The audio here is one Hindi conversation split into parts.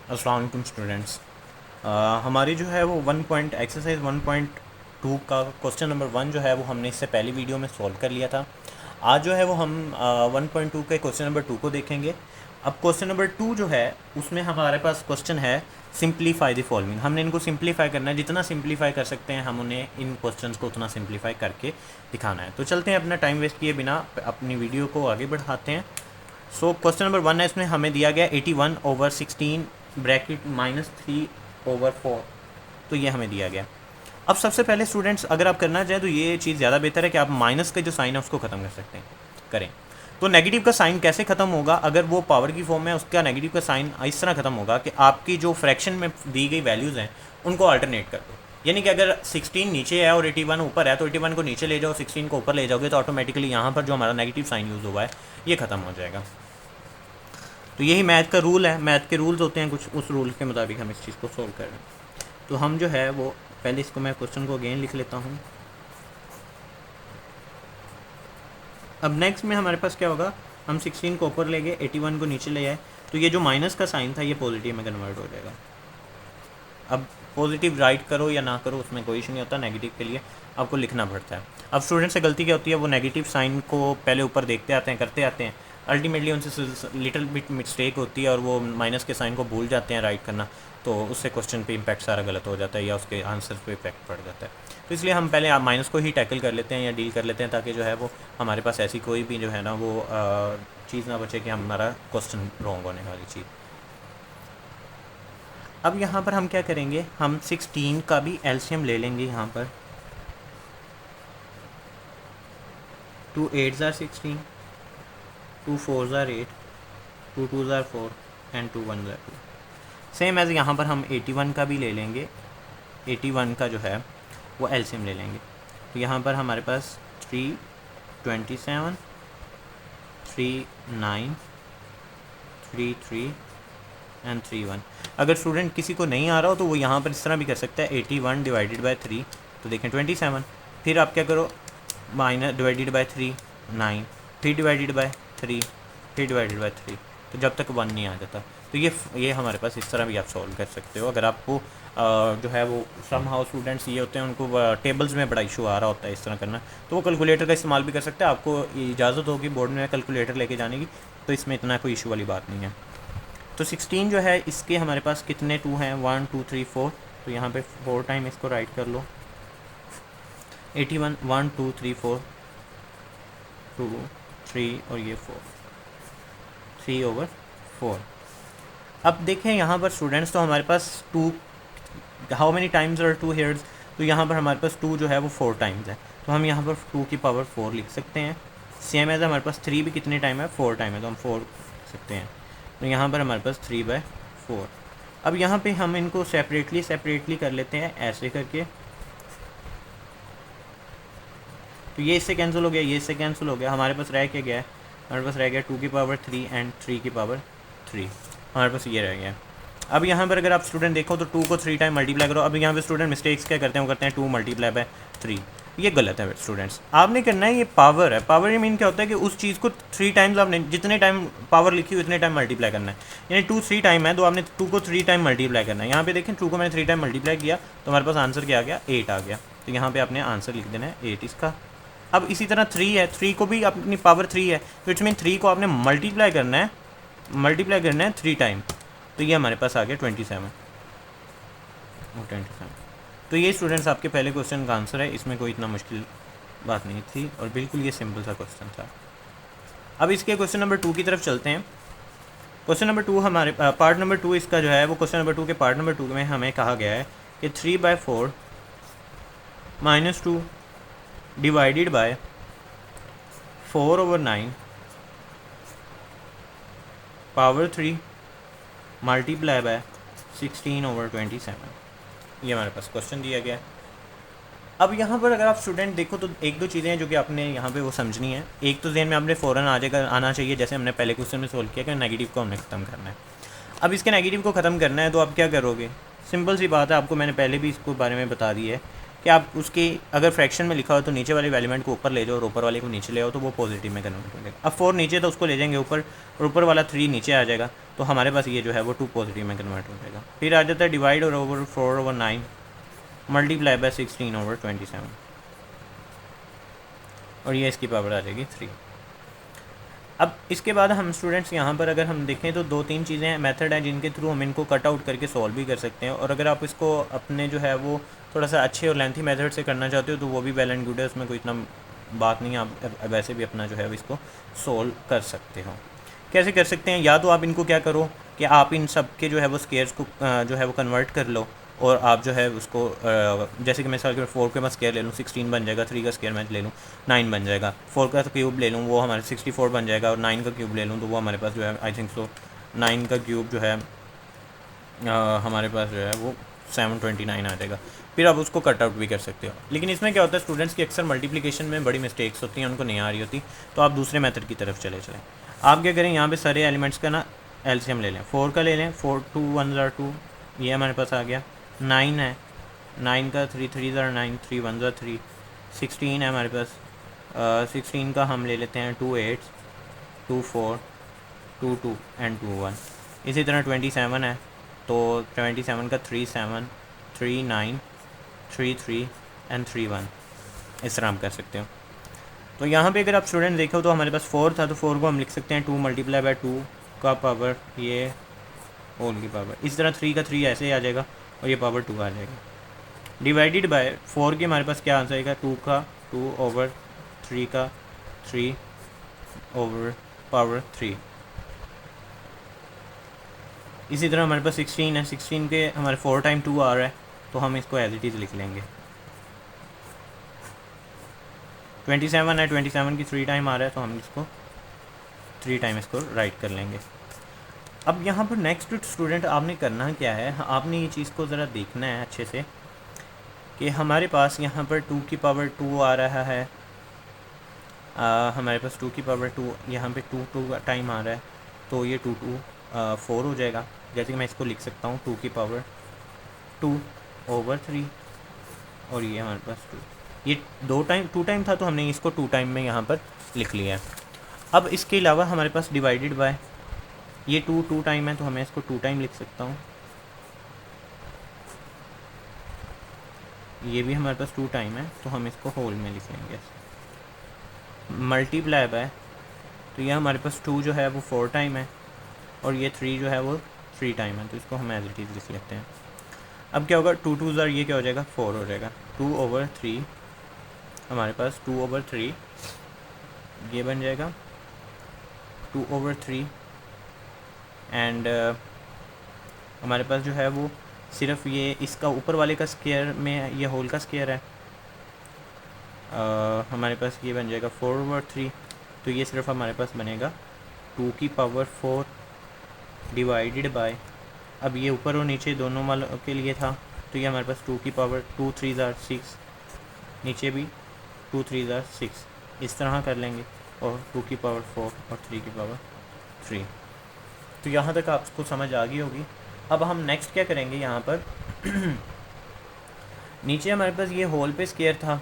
अस्सलाम वालेकुम स्टूडेंट्स। हमारी जो है वो एक्सरसाइज 1.2 का क्वेश्चन नंबर 1 जो है वो हमने इससे पहली वीडियो में सॉल्व कर लिया था। आज जो है वो हम 1.2 के क्वेश्चन नंबर 2 को देखेंगे। अब क्वेश्चन नंबर 2 जो है उसमें हमारे पास क्वेश्चन है सिंप्लीफाई द फॉलोइंग। हमने इनको सिंप्लीफाई करना है, जितना सिंप्लीफाई कर सकते हैं हम उन्हें इन क्वेश्चंस को उतना सिंप्लीफाई करके दिखाना है। तो चलते हैं, अपना टाइम वेस्ट किए बिना अपनी वीडियो को आगे बढ़ाते हैं। सो क्वेश्चन नंबर 1 है, इसमें हमें दिया गया 81/16 ब्रैकेट -3/4। तो ये हमें दिया गया। अब सबसे पहले स्टूडेंट्स, अगर आप करना चाहें तो ये चीज़ ज़्यादा बेहतर है कि आप माइनस का जो साइन है उसको ख़त्म कर सकते हैं करें। तो नेगेटिव का साइन कैसे ख़त्म होगा? अगर वो पावर की फॉर्म है उसका नेगेटिव का साइन इस तरह ख़त्म होगा कि आपकी जो फ्रैक्शन में दी गई वैल्यूज़ हैं उनको अल्टरनेट कर दो। यानी कि अगर 16 नीचे है और 81 ऊपर है तो 81 को नीचे ले जाओ, 16 को ऊपर ले जाओगे तो ऑटोमेटिकली यहाँ पर जो हमारा नेगेटिव साइन यूज़ हुआ है ये ख़त्म हो जाएगा। तो यही मैथ का रूल है, मैथ के रूल्स होते हैं कुछ, उस रूल के मुताबिक हम इस चीज़ को सोल्व कर रहे हैं। तो हम जो है वो पहले इसको, मैं क्वेश्चन को अगेन लिख लेता हूँ। अब नेक्स्ट में हमारे पास क्या होगा, हम 16 को ऊपर ले गए, 81 को नीचे ले आए, तो ये जो माइनस का साइन था ये पॉजिटिव में कन्वर्ट हो जाएगा। अब पॉजिटिव राइट करो या ना करो उसमें कोई इशू नहीं होता, नेगेटिव के लिए आपको लिखना पड़ता है। अब स्टूडेंट से गलती क्या होती है, वो नेगेटिव साइन को पहले ऊपर देखते आते हैं, करते आते हैं, अल्टीमेटली उनसे लिटिल बिट मिस्टेक होती है और वो माइनस के साइन को भूल जाते हैं राइट करना, तो उससे क्वेश्चन पे इम्पैक्ट सारा गलत हो जाता है या उसके आंसर पे इम्पैक्ट पड़ जाता है। तो इसलिए हम पहले माइनस को ही टैकल कर लेते हैं या डील कर लेते हैं, ताकि जो है वो हमारे पास ऐसी कोई भी जो है ना वो चीज़ ना बचे कि हमारा क्वेश्चन रॉन्ग होने वाली चीज़। अब यहाँ पर हम क्या करेंगे, हम 16 का भी एलसीएम ले लेंगे यहाँ पर। 2 8s are 16, 2 4s are 8, 2 2s are 4 and 2 1s are 2। Same as यहाँ पर हम 81 का भी ले लेंगे, 81 का जो है वो एलसीएम ले लेंगे। तो यहाँ पर हमारे पास 3 27, 3 9, 3 3 एंड 3 1। अगर स्टूडेंट किसी को नहीं आ रहा हो तो वो यहाँ पर इस तरह भी कर सकता है, 81 डिवाइडेड बाई 3, तो देखें 27। फिर आप क्या करो, माइनस डिवाइडेड बाई 3 9, फिर डिवाइडेड बाई 3, फिर डिवाइडेड बाई 3, तो जब तक 1 नहीं आ जाता। तो ये हमारे पास इस तरह भी आप सॉल्व कर सकते हो। अगर आपको जो है वो सम हाउ स्टूडेंट्स ये होते हैं उनको टेबल्स में बड़ा इशू आ रहा होता है इस तरह करना, तो वो कैलकुलेटर का इस्तेमाल भी कर सकते हैं। आपको इजाज़त होगी बोर्ड में कैलकुलेटर लेके जाने की, तो इसमें इतना कोई इशू वाली बात नहीं है। तो 16 जो है इसके हमारे पास कितने 2 हैं, 1 2 3 4, तो यहाँ पे 4 टाइम इसको राइट कर लो। 81 1 2 3 4 2 3 और ये 4, 3/4। अब देखें यहाँ पर स्टूडेंट्स, तो हमारे पास 2, हाउ मेनी टाइम्स और 2 हेयर्स, तो यहाँ पर हमारे पास 2 जो है वो 4 टाइम्स है, तो हम यहाँ पर 2 की पावर 4 लिख सकते हैं। सेम एज हमारे पास 3 भी कितने टाइम है, 4 टाइम है, तो हम 4 लिख सकते हैं। तो यहाँ पर हमारे पास 3/4। अब यहाँ पे हम इनको सेपरेटली कर लेते हैं ऐसे करके, तो ये इससे कैंसिल हो गया, ये इससे कैंसिल हो गया, हमारे पास रह क्या गया है, हमारे पास रह गया 2 की पावर 3 एंड 3 की पावर 3, हमारे पास ये रह गया। अब यहाँ पर अगर आप स्टूडेंट देखो तो 2 को 3 टाइम मल्टीप्लाई करो। अब यहाँ पे स्टूडेंट मिस्टेक्स क्या करते हैं, वो करते हैं 2 मल्टीप्लाई बाय 3, ये गलत है स्टूडेंट्स। आपने करना है, ये पावर है, पावर ये मीन क्या होता है कि उस चीज़ को 3 टाइम्स आपने जितने टाइम पावर लिखी हो उतने टाइम मल्टीप्लाई करना है। यानी 2 3 टाइम है तो आपने 2 को 3 टाइम मल्टीप्लाई करना है। यहाँ पे देखें 2 को मैंने 3 टाइम मल्टीप्लाई किया तो हमारे पास आंसर क्या आ गया, 8 आ गया। तो यहाँ पर आपने आंसर लिख देना है 8 इसका। अब इसी तरह 3 है, 3 को भी अपनी पावर 3 है, तो इट्स मीन 3 को आपने मल्टीप्लाई करना है 3 टाइम, तो ये हमारे पास आ गया 27। तो ये स्टूडेंट्स आपके पहले क्वेश्चन का आंसर है, इसमें कोई इतना मुश्किल बात नहीं थी और बिल्कुल ये सिंपल सा क्वेश्चन था। अब इसके क्वेश्चन नंबर 2 की तरफ चलते हैं। क्वेश्चन नंबर 2 हमारे पार्ट नंबर 2 इसका जो है वो क्वेश्चन नंबर 2 के पार्ट नंबर 2 में हमें कहा गया है कि 3/4 -2 divided by 4/9 power 3 multiply bye 16/27, ये हमारे पास क्वेश्चन दिया गया है। अब यहाँ पर अगर आप स्टूडेंट देखो तो एक दो चीज़ें हैं जो कि आपने यहाँ पे वो समझनी है। एक तो ज़हन में आपने फ़ौरन आना चाहिए, जैसे हमने पहले क्वेश्चन में सोल्व किया कि नेगेटिव को हमने ख़त्म करना है। अब इसके नेगेटिव को ख़त्म करना है तो आप क्या करोगे, सिंपल सी बात है, आपको मैंने पहले भी इसको बारे में बता दी है कि आप उसकी अगर फ्रैक्शन में लिखा हो तो नीचे वाले एलिमेंट को ऊपर ले जाओ और ऊपर वाले को नीचे ले आओ तो वो पॉजिटिव में कन्वर्ट हो जाएगा। अब 4 नीचे तो उसको ले जाएंगे ऊपर और ऊपर वाला 3 नीचे आ जाएगा, तो हमारे पास ये जो है वो 2 पॉजिटिव में कन्वर्ट हो जाएगा। फिर आ जाता है डिवाइड और ओवर 4/9 मल्टीप्लाई बाय 16/27 और ये इसकी पावर आ जाएगी 3। अब इसके बाद हम स्टूडेंट्स यहाँ पर अगर हम देखें तो 2-3 चीज़ें मेथड हैं जिनके थ्रू हम इनको कट आउट करके सॉल्व भी कर सकते हैं, और अगर आप इसको अपने जो है वो थोड़ा सा अच्छे और लेंथी मेथड से करना चाहते हो तो वो भी वेल एंड गुड है, उसमें कोई इतना बात नहीं है। आप वैसे भी अपना जो है इसको सोल्व कर सकते हो। कैसे कर सकते हैं? या तो आप इनको क्या करो कि आप इन सब के जो है वो स्केयर्स को जो है वो कन्वर्ट कर लो, और आप जो है उसको जैसे कि मैं मिसाल के 4 के मैं स्केयर ले लूँ 16 बन जाएगा, 3 का स्केयर मैं ले लूँ 9 बन जाएगा, 4 का क्यूब ले लूँ वो हमारे 64 बन जाएगा, और 9 का क्यूब ले लूँ तो वो हमारे पास जो है आई थिंक सो 9 का क्यूब जो है हमारे पास जो है वो 729 आ जाएगा। फिर आप उसको कट आउट भी कर सकते हो। लेकिन इसमें क्या होता है स्टूडेंट्स की अक्सर मल्टीप्लिकेशन में बड़ी मिस्टेक्स होती हैं, उनको नहीं आ रही होती, तो आप दूसरे मेथड की तरफ चले आप क्या करें, यहाँ पे सारे एलिमेंट्स का ना एलसीएम ले लें। 4 का ले लें, 4 2 1 ज़ार 2, ये हमारे पास आ गया। 9 है, 9 का 3 3 ज़ार 9, 3 1 ज़ार 3। 16 है हमारे पास, 16 का हम ले लेते हैं 2 8 2 4 2 2 एंड 2 1। इसी तरह 27 है, तो 27 का 3 7 3 9 3 3 एंड 3 1, इस तरह हम कर सकते हो। तो यहाँ पे अगर आप स्टूडेंट देखो तो हमारे पास 4 था, तो 4 को हम लिख सकते हैं 2 मल्टीप्लाई बाय 2 का पावर ये होल की पावर। इस तरह 3 का 3 ऐसे ही आ जाएगा और ये पावर 2 आ जाएगा। डिवाइडेड बाय 4 के हमारे पास क्या आंसर आएगा, 2 का 2 ओवर 3 का 3 ओवर पावर 3। इसी तरह हमारे पास 16 है, 16 के हमारे 4 टाइम 2 आ रहा है, तो हम इसको एज इट इज़ लिख लेंगे। 27 है, 27 की 3 टाइम आ रहा है, तो हम इसको 3 टाइम इसको राइट कर लेंगे। अब यहाँ पर नेक्स्ट स्टूडेंट आपने करना क्या है, आपने ये चीज़ को ज़रा देखना है अच्छे से कि हमारे पास यहाँ पर 2 की पावर 2 आ रहा है, हमारे पास 2 की पावर 2 यहाँ पे 2 2 टाइम आ रहा है, तो ये 2 2 4 हो जाएगा। जैसे कि मैं इसको लिख सकता हूँ 2 की पावर 2 ओवर 3, और ये हमारे पास 2, ये 2 टाइम था, तो हमने इसको 2 टाइम में यहाँ पर लिख लिया है। अब इसके अलावा हमारे पास डिवाइडेड बाय ये 2 टाइम है, तो हमें इसको 2 टाइम लिख सकता हूँ। ये भी हमारे पास 2 टाइम है, तो हम इसको होल में लिख लेंगे। मल्टीप्लाई बाय, तो ये हमारे पास 2 जो है वो 4 टाइम है, और ये 3 जो है वो 3 टाइम है, तो इसको हम एज इट इज़ लिख लेते हैं। अब क्या होगा, 2 2 ज़ार ये क्या हो जाएगा 4 हो जाएगा। 2 ओवर 3 हमारे पास 2 ओवर 3 ये बन जाएगा 2 ओवर 3, एंड हमारे पास जो है वो सिर्फ ये इसका ऊपर वाले का स्क्वायर में ये होल का स्क्वायर है। हमारे पास ये बन जाएगा 4 ओवर 3, तो ये सिर्फ हमारे पास बनेगा 2 की पावर 4 डिवाइडेड बाय, अब ये ऊपर और नीचे दोनों वालों के लिए था, तो ये हमारे पास 2 की पावर 2 3 ज़ार 6, नीचे भी 2 3 ज़ार 6, इस तरह कर लेंगे, और 2 की पावर 4 और 3 की पावर 3। तो यहाँ तक आपको समझ आ गई होगी। अब हम नेक्स्ट क्या करेंगे, यहाँ पर नीचे हमारे पास ये होल पे स्क्वायर था,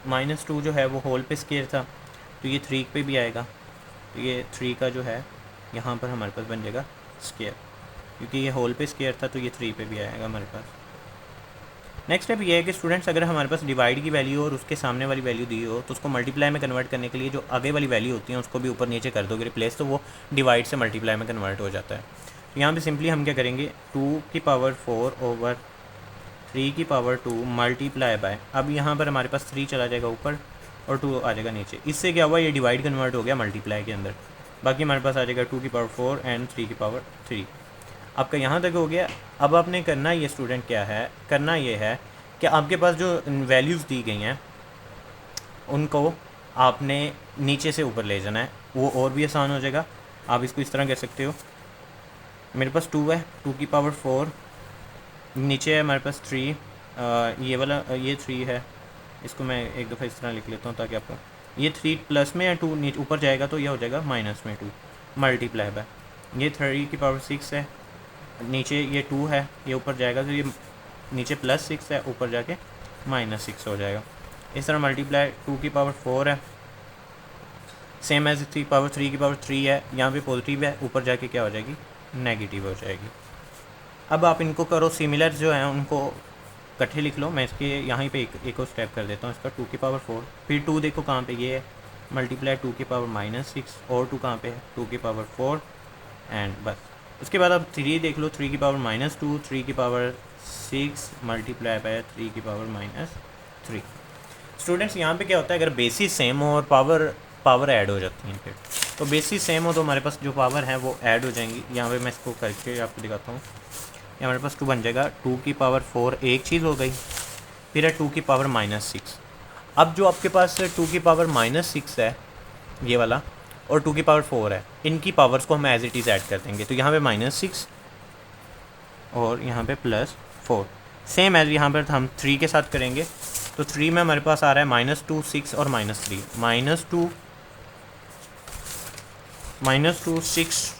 -2 जो है वो होल पे स्क्वायर था, तो ये 3 पे भी आएगा, तो ये 3 का जो है यहाँ पर हमारे पास बन जाएगा स्क्वायर, क्योंकि ये होल पे स्क्वायर था, तो ये 3 पे भी आएगा हमारे पास। नेक्स्ट स्टेप ये है कि स्टूडेंट्स अगर हमारे पास डिवाइड की वैल्यू और उसके सामने वाली वैल्यू दी हो, तो उसको मल्टीप्लाई में कन्वर्ट करने के लिए जो आगे वाली वैल्यू होती है उसको भी ऊपर नीचे कर दोगे रिप्लेस, तो वो डिवाइड से मल्टीप्लाई में कन्वर्ट हो जाता है। तो यहाँ पे सिंपली हम क्या करेंगे, 2 की पावर 4 ओवर 3 की पावर 2 मल्टीप्लाई बाय, अब यहाँ पर हमारे पास 3 चला जाएगा ऊपर और 2 आ जाएगा नीचे। इससे क्या हुआ, ये डिवाइड कन्वर्ट हो गया मल्टीप्लाई के अंदर। बाकी हमारे पास आ जाएगा 2 की पावर 4 एंड 3 की पावर 3। आपका यहाँ तक हो गया। अब आपने करना ये स्टूडेंट क्या है, करना ये है कि आपके पास जो वैल्यूज़ दी गई हैं उनको आपने नीचे से ऊपर ले जाना है, वो और भी आसान हो जाएगा। आप इसको इस तरह कर सकते हो, मेरे पास 2 है, 2 की पावर 4, नीचे है हमारे पास 3, ये वाला ये 3 है, इसको मैं एक दफ़ा इस तरह लिख लेता हूँ ताकि आपको ये 3 प्लस में या 2 नीचे ऊपर जाएगा तो ये हो जाएगा माइनस में 2 मल्टीप्लाई बाय, ये 3 की पावर 6 है, नीचे ये 2 है, ये ऊपर जाएगा तो ये नीचे +6 है, ऊपर जाके -6 हो जाएगा। इस तरह मल्टीप्लाई 2 की पावर 4 है, सेम एज 3 पावर 3 की पावर 3 है, यहाँ पे पॉजिटिव है, ऊपर जाके क्या हो जाएगी, नेगेटिव हो जाएगी। अब आप इनको करो सिमिलर जो हैं उनको इकट्ठे लिख लो। मैं इसके यहाँ पे एक और स्टेप कर देता हूँ इसका, 2 की पावर 4, फिर 2 देखो कहाँ पे, ये है मल्टीप्लाई 2 की पावर -6 और 2 कहाँ पे है, 2 की पावर 4 एंड बस। उसके बाद आप 3 देख लो, 3 की पावर -2, 3 की पावर 6 मल्टीप्लाई बाय 3 की पावर -3। स्टूडेंट्स यहाँ पे क्या होता है, अगर बेसिस सेम हो और पावर ऐड हो जाती हैं, फिर तो बेसिस सेम हो तो हमारे पास जो पावर है वो ऐड हो जाएंगी। यहाँ पे मैं इसको करके आपको दिखाता हूँ। ये हमारे पास 2 बन जाएगा, 2 की पावर 4 एक चीज़ हो गई, फिर है 2 की पावर -6। अब जो आपके पास 2 की पावर -6 है ये वाला, और 2 की पावर 4 है, इनकी पावर्स को हम एज इट इज़ ऐड कर देंगे। तो यहाँ पे -6 और यहाँ पे +4, सेम एज यहाँ पर हम 3 के साथ करेंगे। तो 3 में हमारे पास आ रहा है -2, 6 और -3, -2, 6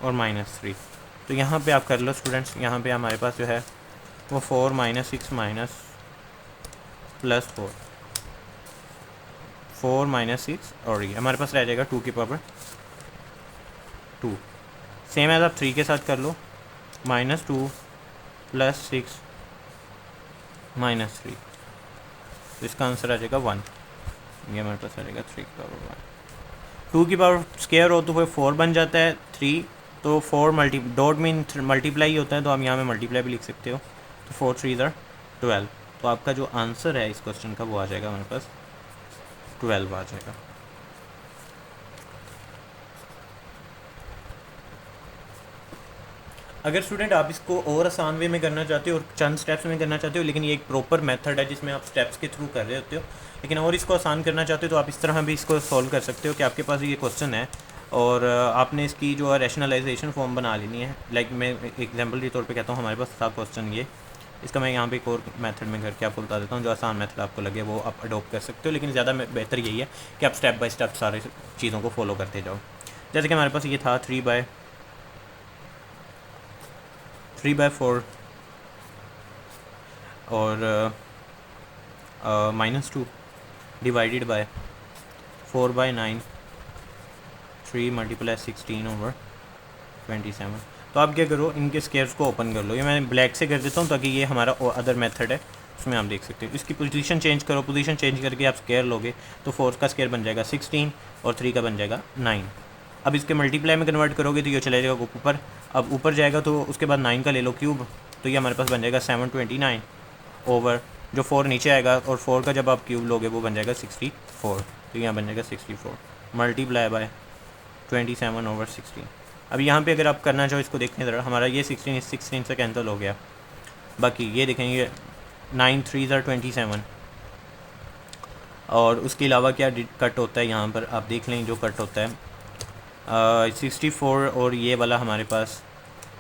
और -3। तो यहाँ पे आप कर लो स्टूडेंट्स, यहाँ पे हमारे पास जो है वो 4 -6 +4, 4 -6 और ये हमारे पास रह जाएगा 2 की पावर 2। सेम एज आप 3 के साथ कर लो, -2 +6 -3, तो इसका आंसर आ जाएगा 1। ये हमारे पास आ जाएगा 3 की पावर 1। 2 की पावर स्क्वायर हो तो वो 4 बन जाता है, 3 तो 4 डॉट मीन मल्टीप्लाई होता है, तो आप यहाँ में मल्टीप्लाई भी लिख सकते हो। तो 4 3 12। तो आपका जो आंसर है इस क्वेश्चन का वो आ जाएगा हमारे पास 12 आ जाएगा। अगर स्टूडेंट आप इसको और आसान वे में करना चाहते हो और चंद स्टेप्स में करना चाहते हो, लेकिन ये एक प्रॉपर मेथड है जिसमें आप स्टेप्स के थ्रू कर रहे होते हो, लेकिन और इसको आसान करना चाहते हो तो आप इस तरह भी इसको सॉल्व कर सकते हो कि आपके पास ये क्वेश्चन है और आपने इसकी जो है रैशनलाइजेशन फॉर्म बना लेनी है। लाइक मैं एग्जांपल के तौर पे कहता हूँ, हमारे पास था क्वेश्चन ये, इसका मैं यहाँ पे एक और मेथड में करके आपको बता देता हूँ। जो आसान मेथड आपको लगे वो आप अडोप्ट कर सकते हो, लेकिन ज़्यादा बेहतर यही है कि आप स्टेप बाय स्टेप सारे चीज़ों को फॉलो करते जाओ। जैसे कि हमारे पास ये था 3/4 और -2 डिवाइडेड बाय 4/9, 3 × 16/27। तो आप क्या करो, इनके स्केयर्स को ओपन कर लो। ये मैं ब्लैक से कर देता हूँ ताकि ये हमारा अदर मेथड है उसमें आप देख सकते हो। इसकी पोजीशन चेंज करो, पोजीशन चेंज करके आप स्केयर लोगे तो 4 का स्केयर बन जाएगा 16 और 3 का बन जाएगा 9। अब इसके मल्टीप्लाई में कन्वर्ट करोगे तो ये चला जाएगा ऊपर, अब ऊपर जाएगा तो उसके बाद 9 का ले लो क्यूब, तो ये हमारे पास बन जाएगा 729 ओवर जो 4 नीचे आएगा, और 4 का जब आप क्यूब लोगे वो बन जाएगा 64, तो यहाँ बन जाएगा 64 मल्टीप्लाई बाय 27/16। अब यहाँ पे अगर आप करना चाहो इसको देखने ज़रा, हमारा ये 16 से कैंसिल हो गया, बाकी ये देखेंगे 9 3 27 और उसके अलावा क्या कट होता है यहाँ पर आप देख लें, जो कट होता है 64 और ये वाला हमारे पास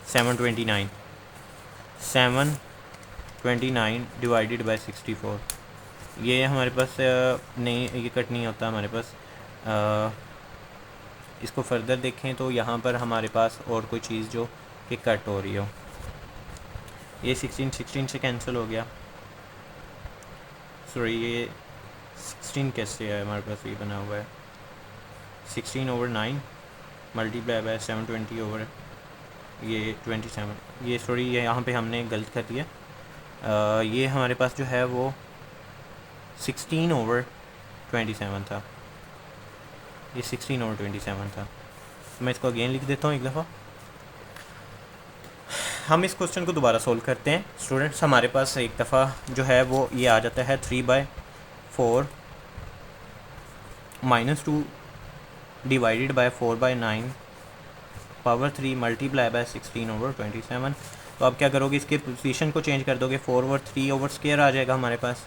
729 डिवाइडेड बाय 64, ये हमारे पास नहीं, ये कट नहीं होता हमारे पास। इसको फर्दर देखें तो यहाँ पर हमारे पास और कोई चीज़ जो कि कट हो रही हो, ये 16 से कैंसिल हो गया, सॉरी ये 16 कैसे है हमारे पास, ये बना हुआ है 16/9 मल्टीप्लाई बाय 720 ओवर ये 27, ये सॉरी ये यहाँ पे हमने गलत कर दिया। ये हमारे पास जो है वो 16/27 था, ये 16/27 था। मैं इसको अगेन लिख देता हूँ एक दफ़ा। हम इस क्वेश्चन को दोबारा सोल्व करते हैं स्टूडेंट्स। हमारे पास एक दफ़ा जो है वो ये आ जाता है 3/4 -2 divided by 4/9 power 3 multiply bye 16/27। तो आप क्या करोगे, इसके पोजीशन को चेंज कर दोगे, 4/3 आ जाएगा हमारे पास,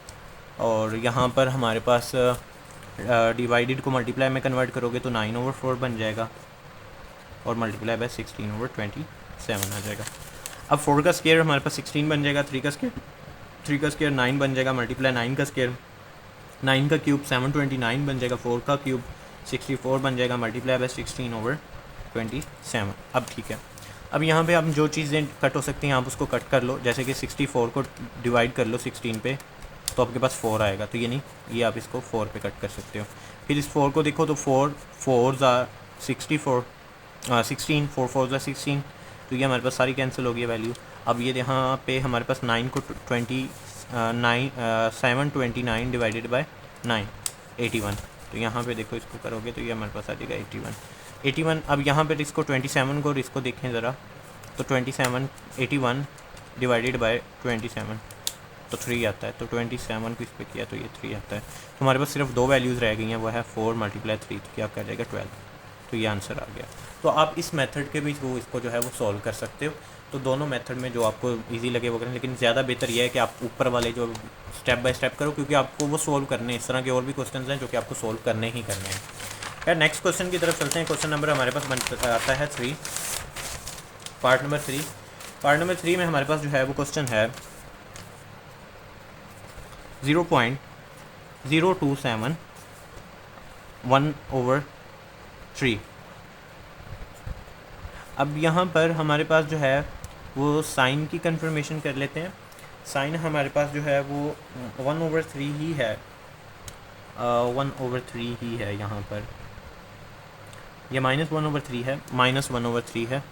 और यहाँ पर हमारे पास डिवाइडेड को मल्टीप्लाई में कन्वर्ट करोगे तो 9/4 बन जाएगा और मल्टीप्लाई बाय 16/27 आ जाएगा। अब 4 का स्क्वायर हमारे पास 16 बन जाएगा, 3 का स्क्वायर 9 बन जाएगा, मल्टीप्लाई 9 का स्क्वायर 9 का क्यूब 729 बन जाएगा, 4 का क्यूब 64 बन जाएगा, मल्टीप्लाई बाय 16/27। अब ठीक है, अब यहाँ पे हम जो चीज़ें कट हो सकती हैं आप उसको कट कर लो, जैसे कि 64 को डिवाइड कर लो 16 पे तो आपके पास 4 आएगा, तो ये नहीं, ये आप इसको 4 पे कट कर सकते हो। फिर इस 4 को देखो तो 4 4 ज़ा 64 16 4 4 ज़ा 16, तो ये हमारे पास सारी कैंसिल हो गई वैल्यू। अब ये यहाँ पे हमारे पास 9 को 729 डिवाइडेड बाय 9 81, तो यहाँ पे देखो इसको करोगे तो ये हमारे पास आ जाएगा 81। अब यहाँ पे इसको 27 को और इसको देखें ज़रा, तो 27 81 डिवाइडेड बाय 27 तो 3 आता है, तो 27 को इस पर किया तो ये 3 आता है। तो हमारे पास सिर्फ दो वैल्यूज़ रह गई हैं, वो है 4 × 3, तो क्या कर जाएगा 12, तो ये आंसर आ गया। तो आप इस मेथड के भी थ्रू इसको जो है वो सॉल्व कर सकते हो। तो दोनों मेथड में जो आपको इजी लगे वो करें, लेकिन ज़्यादा बेहतर यह है कि आप ऊपर वाले जो स्टेप बाय स्टेप करो, क्योंकि आपको वो सोल्व करने हैं। इस तरह के और भी क्वेश्चन हैं जो कि आपको सोल्व करने ही करने हैं। यार नेक्स्ट क्वेश्चन की तरफ चलते हैं। क्वेश्चन नंबर हमारे पास आता है 3, पार्ट नंबर 3। पार्ट नंबर 3 में हमारे पास जो है वो क्वेश्चन है 0.027 1/3। अब यहाँ पर हमारे पास जो है वो साइन की कंफर्मेशन कर लेते हैं। साइन हमारे पास जो है वो 1/3 ही है, 1/3 ही है। यहाँ पर ये -1/3 है, -1/3 है,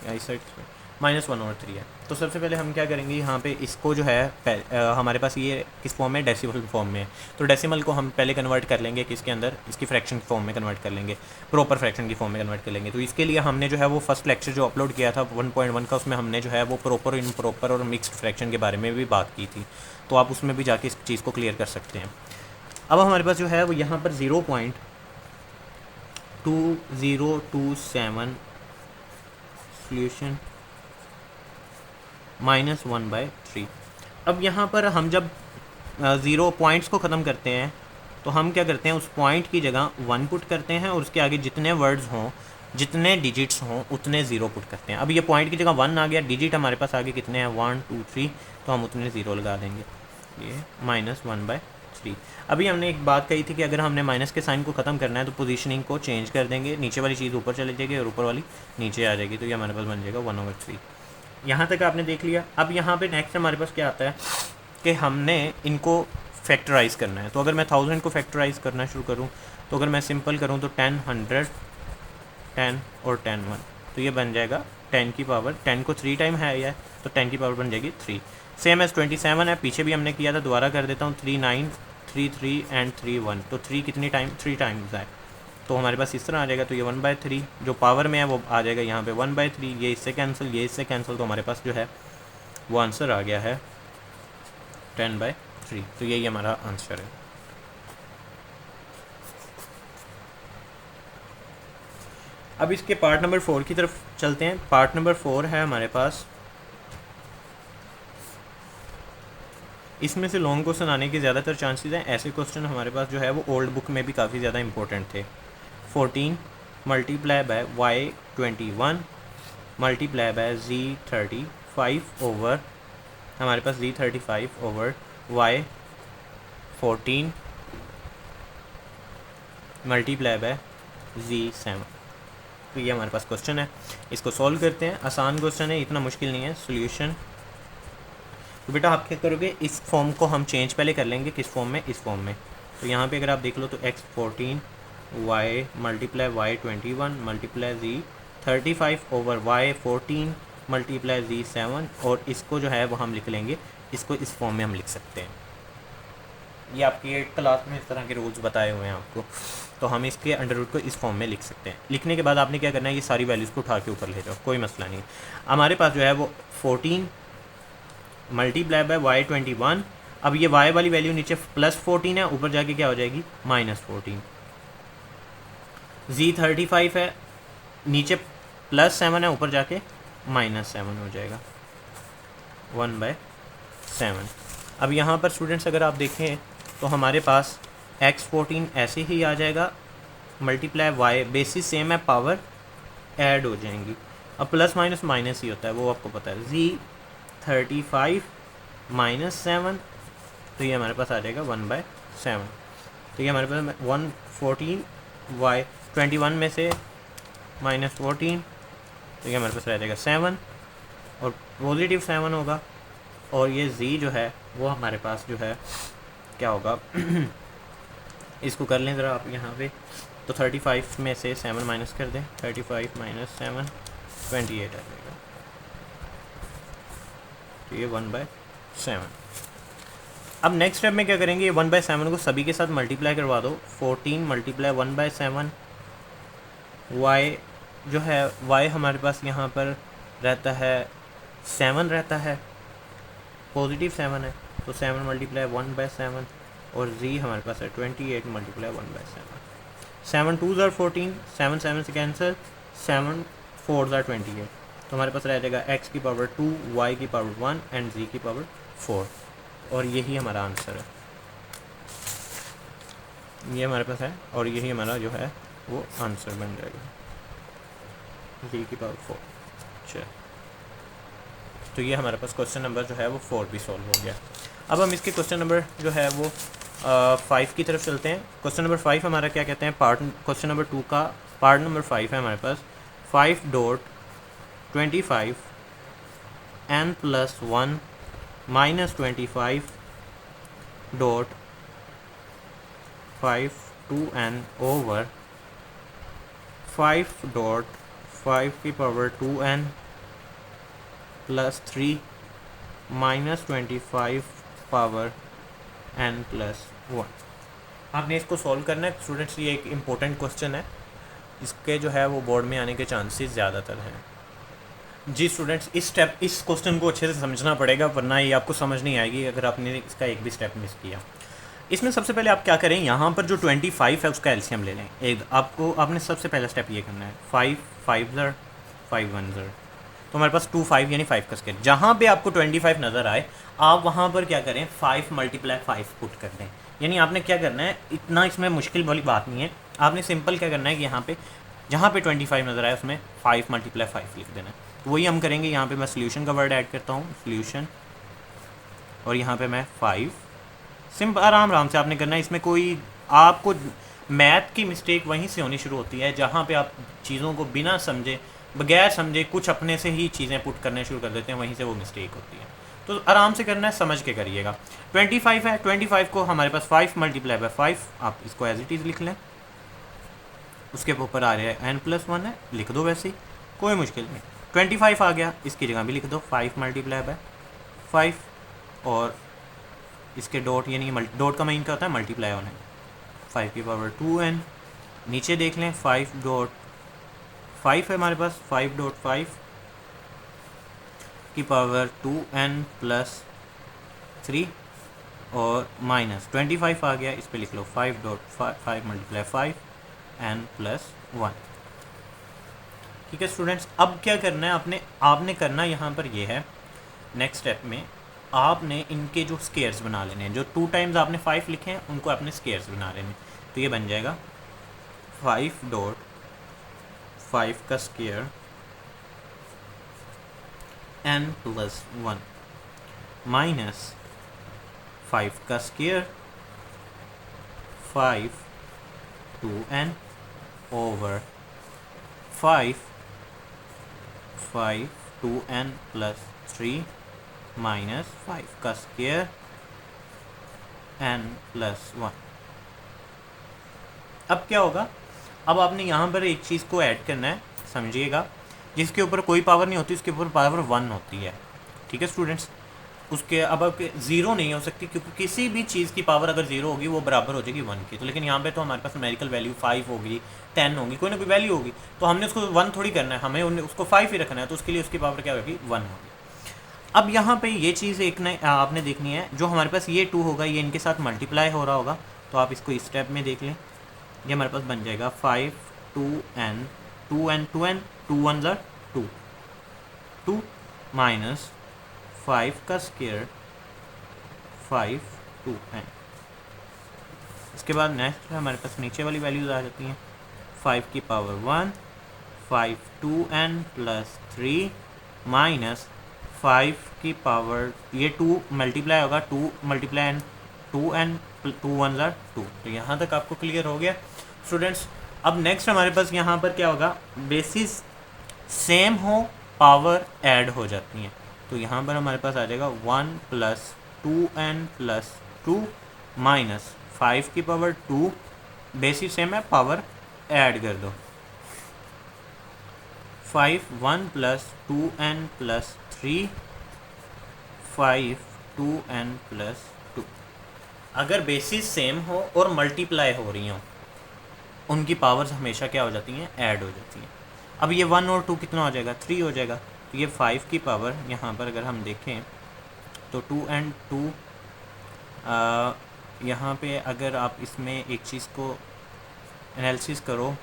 या इस साइड -1/3 है। तो सबसे पहले हम क्या करेंगे, यहाँ पे इसको जो है हमारे पास ये किस फॉर्म में, डेसिमल फॉर्म में है। तो डेसिमल को हम पहले कन्वर्ट कर लेंगे किसके अंदर, इसकी फ्रैक्शन फॉर्म में कन्वर्ट कर लेंगे, प्रॉपर फ्रैक्शन की फॉर्म में कन्वर्ट कर लेंगे। तो इसके लिए हमने जो है वो फर्स्ट लेक्चर जो अपलोड किया था 1.1 का, उसमें हमने जो है वो प्रॉपर इम्प्रॉपर और मिक्स्ड फ्रैक्शन के बारे में भी बात की थी। तो आप उसमें भी जाके इस चीज़ को क्लियर कर सकते हैं। अब हमारे पास जो है वो यहाँ पर 0.2027 सोल्यूशन -1/3। अब यहाँ पर हम जब 0 पॉइंट्स को ख़त्म करते हैं तो हम क्या करते हैं, उस पॉइंट की जगह 1 पुट करते हैं और उसके आगे जितने वर्ड्स हों, जितने डिजिट्स हों, उतने 0 पुट करते हैं। अब ये पॉइंट की जगह 1 आ गया, डिजिट हमारे पास आगे कितने हैं 1 2 3, तो हम उतने 0 लगा देंगे, ये -1/3। अभी हमने एक बात कही थी कि अगर हमने माइनस के साइन को ख़त्म करना है तो पोजीशनिंग को चेंज कर देंगे, नीचे वाली चीज़ ऊपर चली जाएगी और ऊपर वाली नीचे आ जाएगी, तो ये हमारे पास बन जाएगा 1/3। यहाँ तक आपने देख लिया। अब यहाँ पे नेक्स्ट हमारे पास क्या आता है कि हमने इनको फैक्टराइज़ करना है। तो अगर मैं 1000 को फैक्टराइज़ करना शुरू करूँ, तो अगर मैं सिंपल करूँ तो 10 100 10 और 10 1, तो ये बन जाएगा 10 की पावर, 10 को 3 टाइम है यह, तो 10 की पावर बन जाएगी 3। सेम एज 27 है, पीछे भी हमने किया था, दोबारा कर देता हूँ, 3 9 3 3 एंड 3 1, तो 3 कितनी टाइम 3 टाइम्स है, तो हमारे पास इस तरह आ जाएगा। तो ये 1/3 जो पावर में है वो आ जाएगा यहाँ पे 1/3, ये इससे कैंसिल, ये इससे कैंसिल, तो हमारे पास जो है वो आंसर आ गया है 10/3। तो यही हमारा आंसर है। अब इसके पार्ट नंबर 4 की तरफ चलते हैं। पार्ट नंबर 4 है हमारे पास, इसमें से लॉन्ग क्वेश्चन आने के ज़्यादातर चांसेस हैं। ऐसे क्वेश्चन हमारे पास जो है वो ओल्ड बुक में भी काफ़ी ज़्यादा इंपॉर्टेंट थे। 14 multiply by y21 multiply by z35 over, हमारे पास z35 over y14 multiply by z7। तो ये हमारे पास क्वेश्चन है, इसको सॉल्व करते हैं। आसान क्वेश्चन है, इतना मुश्किल नहीं है। सोल्यूशन, तो बेटा आप क्या करोगे, इस फॉर्म को हम चेंज पहले कर लेंगे, किस फॉर्म में, इस फॉर्म में। तो यहाँ पे अगर आप देख लो तो x14 y multiply y21 multiply z35 over y14 multiply z7, और इसको जो है वो हम लिख लेंगे, इसको इस फॉर्म में हम लिख सकते हैं। ये आपकी 8th क्लास में इस तरह के रूल्स बताए हुए हैं आपको, तो हम इसके अंडर रूट को इस फॉर्म में लिख सकते हैं। लिखने के बाद आपने क्या करना है, ये सारी वैल्यूज़ को उठा के ऊपर ले जाओ, कोई मसला नहीं। हमारे पास जो है वो 14 मल्टीप्लाई बाय y21, अब ये y वाली वैल्यू नीचे +14 है, ऊपर जाके क्या हो जाएगी -14। z35 है, नीचे +7 है, ऊपर जाके -7 हो जाएगा, 1/7। अब यहाँ पर स्टूडेंट्स अगर आप देखें तो हमारे पास x14 ऐसे ही आ जाएगा, मल्टीप्लाई y, बेसिस सेम है, पावर ऐड हो जाएंगी। अब प्लस माइनस माइनस ही होता है, वो आपको पता है। z35 -7, तो ये हमारे पास आ जाएगा 1/7। तो ये हमारे पास 114 y21 में से -14 तो ये हमारे पास रह जाएगा 7 और पॉजिटिव 7 होगा, और ये z जो है वो हमारे पास जो है क्या होगा इसको कर लें ज़रा आप यहाँ पे, तो 35 में से 7 माइनस कर दें, 35 माइनस 7 28 आ जाएगा, तो ये 1/7। अब नेक्स्ट स्टेप में क्या करेंगे, ये 1/7 को सभी के साथ मल्टीप्लाई करवा दो, 14 मल्टीप्लाई 1/7, y जो है y हमारे पास यहाँ पर रहता है 7 रहता है, पॉजिटिव 7 है, तो 7 मल्टीप्लाई 1/7, और z हमारे पास है 28 मल्टीप्लाई 1/7, 7 2s are 14, 7 7 से कैंसिल, 7 4s are 28, तो हमारे पास रह जाएगा x की पावर 2, y की पावर 1 एंड z की पावर 4, और यही हमारा आंसर है, ये हमारे पास है, और यही हमारा जो है वो आंसर बन जाएगा, z की पावर 4। चलो, तो ये हमारे पास क्वेश्चन नंबर जो है वो 4 भी सॉल्व हो गया। अब हम इसके क्वेश्चन नंबर जो है वो 5 की तरफ चलते हैं। क्वेश्चन नंबर 5 हमारा क्या कहते हैं, पार्ट क्वेश्चन नंबर 2 का पार्ट नंबर 5 है हमारे पास, 5.25 n + 1 - 25 डॉट 5 2n ओवर 5.5 की पावर 2n + 3 - 25 पावर n + 1। आपने इसको सॉल्व करना है स्टूडेंट्स, ये एक इम्पोर्टेंट क्वेश्चन है, इसके जो है वो बोर्ड में आने के चांसेस ज़्यादातर हैं। जी स्टूडेंट्स, इस क्वेश्चन को अच्छे से समझना पड़ेगा, वरना ये आपको समझ नहीं आएगी अगर आपने इसका एक भी स्टेप मिस किया। इसमें सबसे पहले आप क्या करें, यहाँ पर जो 25 है उसका एलसीएम ले लें। आपने सबसे पहला स्टेप ये करना है, 5 5 ज़र 5 1 ज़र, तो हमारे पास 2 5 यानी 5 का स्क्वायर, जहाँ पे आपको 25 नज़र आए आप वहाँ पर क्या करें, 5 × 5 पुट कर दें। यानी आपने क्या करना है, इतना इसमें मुश्किल वाली बात नहीं है, आपने सिंपल क्या करना है कि यहाँ पे जहाँ पे 25 नज़र आए उसमें 5 × 5 लिख देना है। तो वही हम करेंगे, यहाँ पे मैं सोल्यूशन का वर्ड ऐड करता हूँ, सोल्यूशन, और यहाँ पे मैं 5, सिंपल आराम से आपने करना है। इसमें कोई आपको मैथ की मिस्टेक वहीं से होनी शुरू होती है जहाँ पे आप चीज़ों को बिना समझे, बगैर समझे कुछ अपने से ही चीज़ें पुट करने शुरू कर देते हैं, वहीं से वो मिस्टेक होती है। तो आराम से करना है, समझ के करिएगा। 25 है, 25 को हमारे पास 5 × 5, आप इसको एज इट इज़ लिख लें, उसके ऊपर आ रहा है n + 1 है, लिख दो वैसे ही, कोई मुश्किल नहीं। 25 आ गया, इसकी जगह भी लिख दो 5 × 5, और इसके डॉट, यानी डॉट का मीन क्या होता है, मल्टीप्लाई होना है, 5 की पावर 2n, नीचे देख लें 5.5 है हमारे पास, 5.5 की पावर 2n + 3 और माइनस 25 आ गया, इस पे लिख लो 5.5 × 5 n + 1। ठीक है स्टूडेंट्स, अब क्या करना है, आपने करना यहाँ पर ये है, नेक्स्ट स्टेप में आपने इनके जो स्केयर्स बना लेने हैं, जो 2 टाइम्स आपने 5 लिखे हैं उनको आपने स्केयर्स बना लेने हैं। तो ये बन जाएगा 5.5 का स्केयर n + 1 माइनस 5 का square 5 2n over 5 2n + 3 minus 5 का स्क्वायर n + 1। अब क्या होगा, अब आपने यहाँ पर एक चीज़ को ऐड करना है, समझिएगा, जिसके ऊपर कोई पावर नहीं होती उसके ऊपर पावर 1 होती है। ठीक है स्टूडेंट्स, उसके अब आपके 0 नहीं हो सकती, क्योंकि किसी भी चीज़ की पावर अगर 0 होगी वो बराबर हो जाएगी 1 की। तो लेकिन यहाँ पे तो हमारे पास न्यूमेरिकल वैल्यू 5 होगी, 10 होगी, कोई ना कोई वैल्यू होगी, तो हमने उसको 1 थोड़ी करना है, हमें उसको 5 ही रखना है, तो उसके लिए उसकी पावर क्या होगी, 1 होगी। अब यहाँ पे ये चीज़ एक न आपने देखनी है, जो हमारे पास ये 2 होगा ये इनके साथ मल्टीप्लाई हो रहा होगा, तो आप इसको इस स्टेप में देख लें, ये हमारे पास बन जाएगा 5 2n 2n 2n 2 1 ज़ा 2 2 माइनस 5 का स्क्वायर 5 2n। इसके बाद नेक्स्ट हमारे पास नीचे वाली वैल्यूज आ जाती हैं, 5 की पावर 1 5 2n + 3 माइनस 5 की पावर, ये 2 मल्टीप्लाई होगा, 2 मल्टीप्लाई n 2n 2 1 ज़ा 2। तो यहाँ तक आपको क्लियर हो गया स्टूडेंट्स। अब नेक्स्ट हमारे पास यहाँ पर क्या होगा, बेसिस सेम हो पावर ऐड हो जाती हैं। तो यहाँ पर हमारे पास आ जाएगा 1 प्लस 2n प्लस 2 माइनस 5 की पावर 2, बेसिस सेम है, पावर ऐड कर दो, 5 1 plus 2n plus 3 5 2n plus 2। अगर बेसिस सेम हो और मल्टीप्लाई हो रही हो, उनकी पावर्स हमेशा क्या हो जाती हैं, ऐड हो जाती हैं। अब ये 1 और 2 कितना हो जाएगा, 3 हो जाएगा। तो ये 5 की पावर यहाँ पर अगर हम देखें तो 2 एंड 2, यहाँ पे अगर आप इसमें एक चीज़ को एनालिसिस करो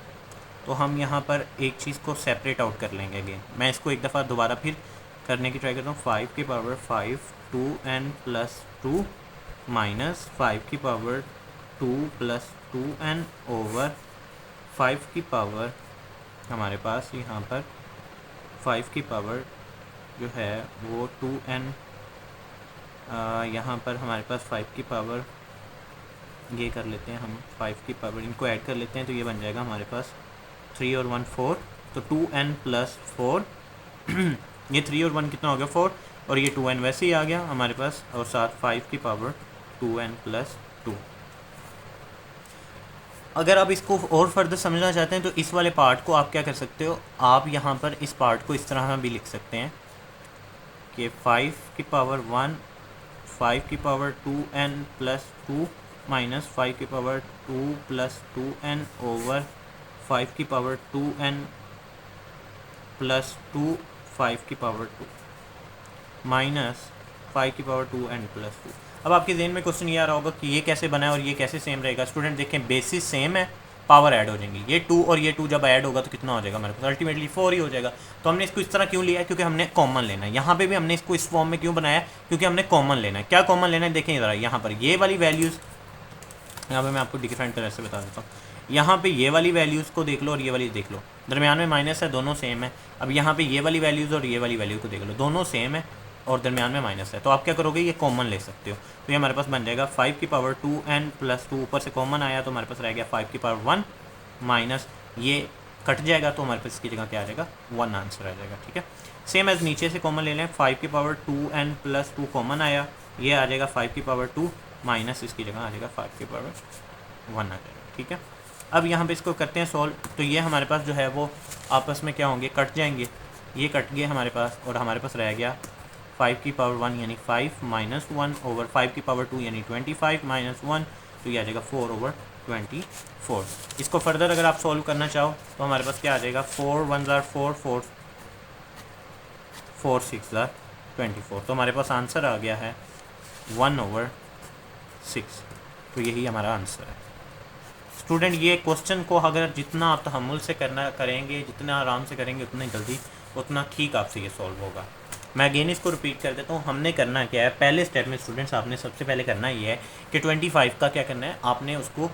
तो हम यहाँ पर एक चीज़ को सेपरेट आउट कर लेंगे अगेन। मैं इसको एक दफ़ा दोबारा फिर करने की ट्राई करता हूँ। 5 की पावर 5 2n प्लस 2 माइनस 5 की पावर 2 प्लस 2n ओवर 5 की पावर हमारे पास यहाँ पर 5 की पावर जो है वो 2n, यहाँ पर हमारे पास 5 की पावर ये कर लेते हैं हम, 5 की पावर इनको ऐड कर लेते हैं तो ये बन जाएगा हमारे पास 3 और 1 4, तो 2n प्लस 4 ये 3 और 1 कितना हो गया 4, और ये 2n वैसे ही आ गया हमारे पास, और साथ 5 की पावर 2n प्लस 2। अगर आप इसको और फर्दर समझना चाहते हैं तो इस वाले पार्ट को आप क्या कर सकते हो, आप यहाँ पर इस पार्ट को इस तरह भी लिख सकते हैं कि 5 की पावर 1 5 की पावर 2n प्लस 2 माइनस 5 की पावर 2 प्लस 2n ओवर 5 की पावर 2n प्लस 2 5 की पावर 2 माइनस 5 की पावर 2n प्लस 2। अब आपके जहन में क्वेश्चन ये आ रहा होगा कि ये कैसे बना है और ये कैसे सेम रहेगा। स्टूडेंट देखें, बेसिस सेम है, पावर ऐड हो जाएंगी। ये 2 और ये 2 जब ऐड होगा तो कितना हो जाएगा हमारे पास, अल्टीमेटली 4 ही हो जाएगा। तो हमने इसको इस तरह क्यों लिया है, क्योंकि हमने कॉमन लेना है। यहाँ पे भी हमने इसको इस फॉर्म में क्यों बनाया, क्योंकि हमने कॉमन लेना है। क्या कॉमन लेना है, देखें ज़रा यहाँ पर ये वाली वैल्यूज़, यहाँ पर मैं आपको डिफरेंट तरह से बता देता हूँ। यहाँ पे ये वाली वैल्यूज़ को देख लो और ये वाली देख लो, दरमियान में माइनस है, दोनों सेम है। अब यहाँ पे ये वाली वैल्यूज़ और ये वाली वैल्यू को देख लो, दोनों सेम है और दरमियान में माइनस है। तो आप क्या करोगे, ये कॉमन ले सकते हो। तो ये हमारे पास बन जाएगा 5 की पावर 2n प्लस 2, ऊपर से कॉमन आया तो हमारे पास रह गया 5 की पावर 1 माइनस ये कट जाएगा तो हमारे पास इसकी जगह क्या आ जाएगा, 1 आंसर आ जाएगा। ठीक है, सेम एज नीचे से कॉमन ले लें, 5 की पावर 2n प्लस 2 कॉमन आया, ये आ जाएगा 5 की पावर 2 माइनस इसकी जगह आ जाएगा 5 की पावर 1 आ जाएगा। ठीक है, अब यहाँ पे इसको करते हैं सॉल्व। तो ये हमारे पास जो है वो आपस में क्या होंगे, कट जाएंगे, ये कट गए हमारे पास, और हमारे पास रह गया 5 की पावर 1 यानी 5 माइनस 1 ओवर 5 की पावर 2 यानी 25 माइनस 1, तो ये आ जाएगा 4 ओवर 24। इसको फर्दर अगर आप सॉल्व करना चाहो तो हमारे पास क्या आ जाएगा, 4 1 ज़ार 4 4 4 6 ज़ार 24। तो हमारे पास आंसर आ गया है 1 ओवर 6। तो यही हमारा आंसर है। स्टूडेंट, ये क्वेश्चन को अगर जितना आप तहम्मुल से करना करेंगे, जितना आराम से करेंगे, उतना जल्दी उतना ठीक आपसे ये सॉल्व होगा। मैं अगेन इसको रिपीट कर देता हूँ। हमने करना क्या है, पहले स्टेप में स्टूडेंट्स आपने सबसे पहले करना ये है कि 25 का क्या करना है, आपने उसको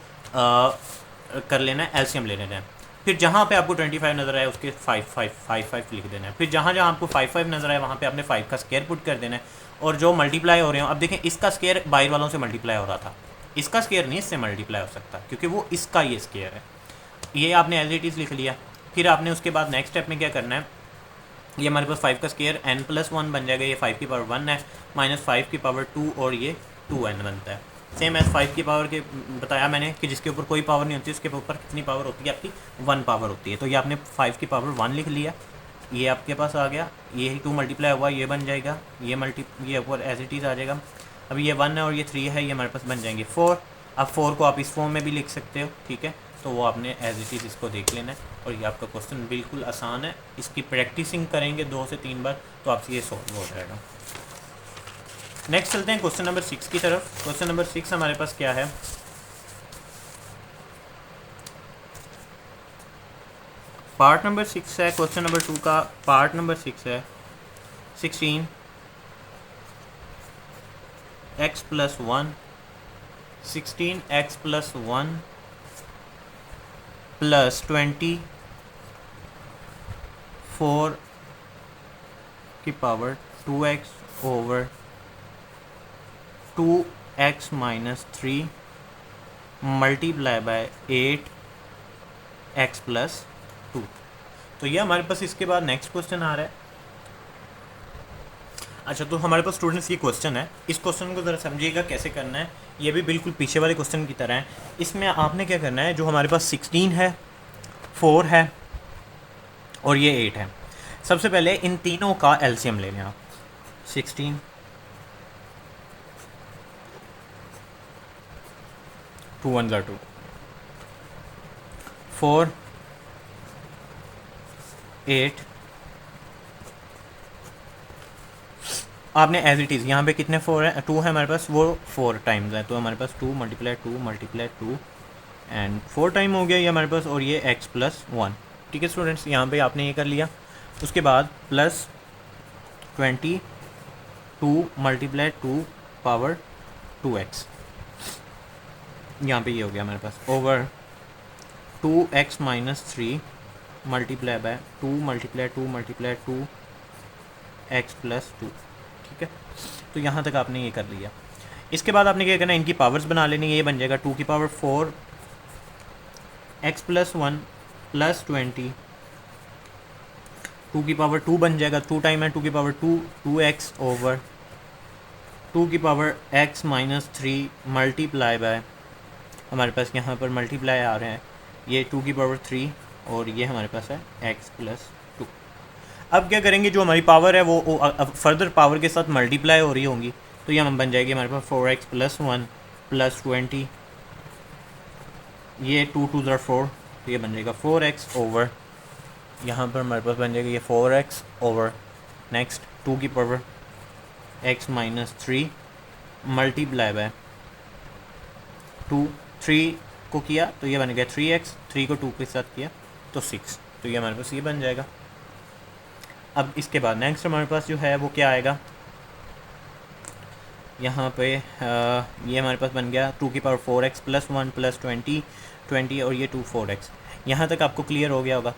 कर लेना है, एलसीएम ले लेना है। फिर जहाँ पे आपको 25 नज़र आए उसके 5 लिख देना है। फिर जहाँ जहाँ आपको 5 नज़र आए वहाँ पे आपने 5 का स्क्वायर पुट कर देना है। और जो मल्टीप्लाई हो रहे हो, अब देखें इसका स्क्वायर बाहर वालों से मल्टीप्लाई हो रहा था, इसका स्क्वायर नहीं इससे मल्टीप्लाई हो सकता क्योंकि वो इसका ये स्क्वायर है। ये आपने एज इट इज़ लिख लिया। फिर आपने उसके बाद नेक्स्ट स्टेप में क्या करना है, ये हमारे पास 5 का स्क्वायर n प्लस 1 बन जाएगा, ये 5 की पावर 1 है, माइनस 5 की पावर 2 और ये 2n बनता है। सेम एज 5 की पावर के बताया मैंने कि जिसके ऊपर कोई पावर नहीं होती उसके ऊपर कितनी पावर होती है, आपकी 1 पावर होती है। तो ये आपने 5 की पावर 1 लिख लिया, ये आपके पास आ गया, ये 2 मल्टीप्लाई हुआ, ये बन जाएगा, ये ऊपर एज इट इज़ आ जाएगा। अब ये 1 है और ये 3 है, ये हमारे पास बन जाएंगे 4। अब 4 को आप इस फॉर्म में भी लिख सकते हो, ठीक है। तो वो आपने एज इट इज़ इसको देख लेना है और ये आपका क्वेश्चन बिल्कुल आसान है। इसकी प्रैक्टिसिंग करेंगे 2 से 3 बार तो आपसे ये सॉल्व हो जाएगा। नेक्स्ट चलते हैं क्वेश्चन नंबर 6 की तरफ। क्वेश्चन नंबर 6 हमारे पास क्या है, पार्ट नंबर 6 है। क्वेश्चन नंबर 2 का पार्ट नंबर 6 है 16 x plus 1 16x plus 1 plus 24 की power 2x over 2x minus 3 multiply bye 8x plus 2। तो ये हमारे पास इसके बाद नेक्स्ट क्वेश्चन आ रहा है। अच्छा, तो हमारे पास स्टूडेंट्स ये क्वेश्चन है, इस क्वेश्चन को ज़रा समझिएगा कैसे करना है। ये भी बिल्कुल पीछे वाले क्वेश्चन की तरह है। इसमें आपने क्या करना है, जो हमारे पास 16 है, 4 है और ये 8 है, सबसे पहले इन तीनों का एलसीएम ले लें आप। 16 2 1 2, 4 8, आपने एज इट इज़ यहाँ पे कितने 4 है, 2 है हमारे पास, वो 4 टाइम्स है, तो हमारे पास 2 मल्टीप्लाई 2 एंड 4 टाइम हो गया ये हमारे पास, और ये x प्लस 1। ठीक है स्टूडेंट्स, यहाँ पे आपने ये कर लिया। उसके बाद प्लस 22 मल्टीप्लाई 2 पावर 2x, यहाँ पे ये हो गया हमारे पास, over 2x minus 3 multiply by 2 multiply 2 x plus 2। ठीक है, तो यहाँ तक आपने ये कर लिया। इसके बाद आपने क्या करना है, इनकी पावर्स बना लेनी है। ये बन जाएगा 2 की पावर 4 x प्लस 1 प्लस 20, 2 की पावर 2 बन जाएगा, 2 टाइम है 2 की पावर 2 2x ओवर 2 की power x minus 3 multiply bye, हमारे पास यहाँ पर मल्टीप्लाई आ रहे हैं, ये 2 की पावर 3 और ये हमारे पास है x प्लस 2। अब क्या करेंगे, जो हमारी पावर है वो फर्दर पावर के साथ मल्टीप्लाई हो रही होंगी, तो ये हम बन जाएगी हमारे पास 4x प्लस 1 प्लस 20, ये 2 2 ज़रा 4, तो ये बन जाएगा 4x ओवर, यहाँ पर हमारे पास बन जाएगा ये 4x ओवर नेक्स्ट 2 की power x minus 3 multiply by 2, 3 को किया तो ये बन गया 3x, 3 को 2 के साथ किया तो 6, तो ये हमारे पास ये बन जाएगा। अब इसके बाद नेक्स्ट हमारे पास जो है वो क्या आएगा, यहाँ पे ये हमारे पास बन गया 2 की पावर 4x प्लस 1 प्लस 20 और ये 2 4x। यहाँ तक आपको क्लियर हो गया होगा।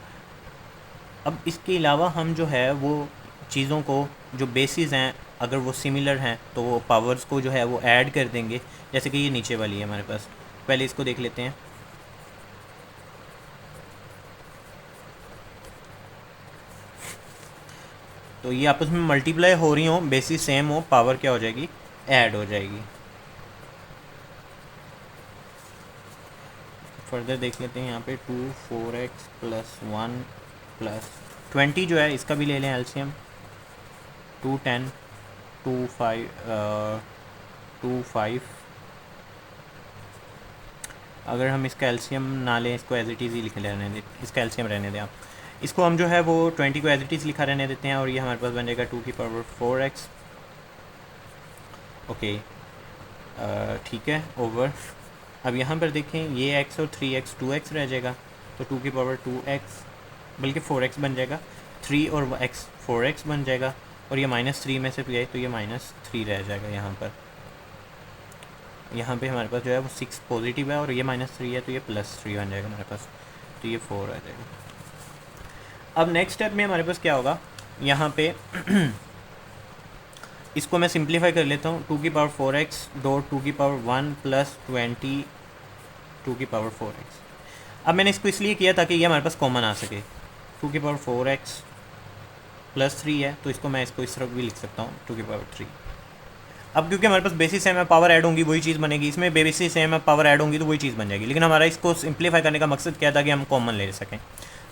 अब इसके अलावा हम जो है वो चीज़ों को, जो बेसिस हैं अगर वो सिमिलर हैं तो वो पावर्स को जो है वो ऐड कर देंगे, जैसे कि ये नीचे वाली है हमारे पास। पहले इसको देख लेते हैं। तो ये आपस में मल्टीप्लाई हो रही हो, बेसिस सेम हो, पावर क्या हो जाएगी, ऐड हो जाएगी। फर्दर देख लेते हैं यहाँ पे 2 4x प्लस 1 प्लस 20 जो है इसका भी ले लें एलसीएम, 2 10 2 5 अगर हम इसका एलसीएम ना लें, इसको एज इट इज़ ही लिख लेने दें, इसका एलसीएम रहने दें आप, इसको हम जो है वो 20 को एज इट इज़ लिखा रहने देते हैं, और ये हमारे पास बन जाएगा 2 की पावर 4x। ओके, ठीक है, ओवर, अब यहाँ पर देखें ये x और 3x 2x रह जाएगा, तो 2 की पावर 2x बल्कि 4x बन जाएगा, 3 और x 4x बन जाएगा, और ये -3 में से गए तो ये -3 रह जाएगा। यहाँ पे हमारे पास जो है वो 6 पॉजिटिव है और ये -3 है, तो ये +3 बन जाएगा हमारे पास, तो ये 4 आ जाएगा। अब नेक्स्ट स्टेप में हमारे पास क्या होगा, यहाँ पे इसको मैं सिंप्लीफाई कर लेता हूँ, 2 की पावर 4x डॉट 2 की पावर 1 प्लस 20 2 की पावर 4x। अब मैंने इसको इसलिए किया ताकि ये हमारे पास कॉमन आ सके, 2 की पावर 4x प्लस 3 है, तो इसको मैं इसको इस तरफ भी लिख सकता हूँ 2 की पावर 3। अब क्योंकि हमारे पास बेसिस सेम है, पावर ऐड होंगी वही चीज़ बनेगी, इसमें बेसिस सेम है, पावर ऐड होंगी तो वही चीज़ बन जाएगी, लेकिन हमारा इसको सिंप्लीफाई करने का मकसद क्या था कि हम कॉमन ले सकें।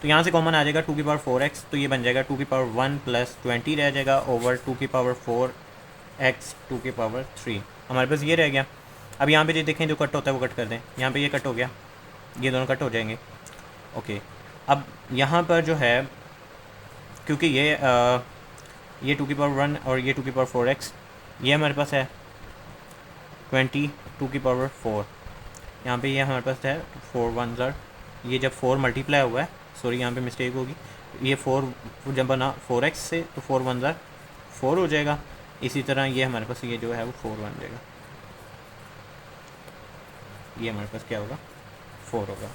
तो यहाँ से कॉमन आ जाएगा 2 की पावर 4x, तो ये बन जाएगा 2 की पावर 1 प्लस 20 रह जाएगा, ओवर 2 की पावर 4x 2 की पावर 3, हमारे पास ये रह गया। अब यहाँ पे जो देखें जो कट होता है वो कट कर दें, यहाँ पे ये कट हो गया, ये दोनों कट हो जाएंगे। ओके, अब यहाँ पर जो है क्योंकि ये 2 की पावर 1 और ये 2 की पावर 4x, ये हमारे पास है 20 2 की पावर 4, यहाँ पे ये हमारे पास है 4 1 ज़र, ये जब 4 मल्टीप्लाई हुआ है, सॉरी यहाँ पे मिस्टेक होगी, ये 4 जब बना 4x से तो 4 1 ज़र 4 हो जाएगा। इसी तरह ये हमारे पास ये जो है वो 4 बन जाएगा, ये हमारे पास क्या होगा 4 होगा।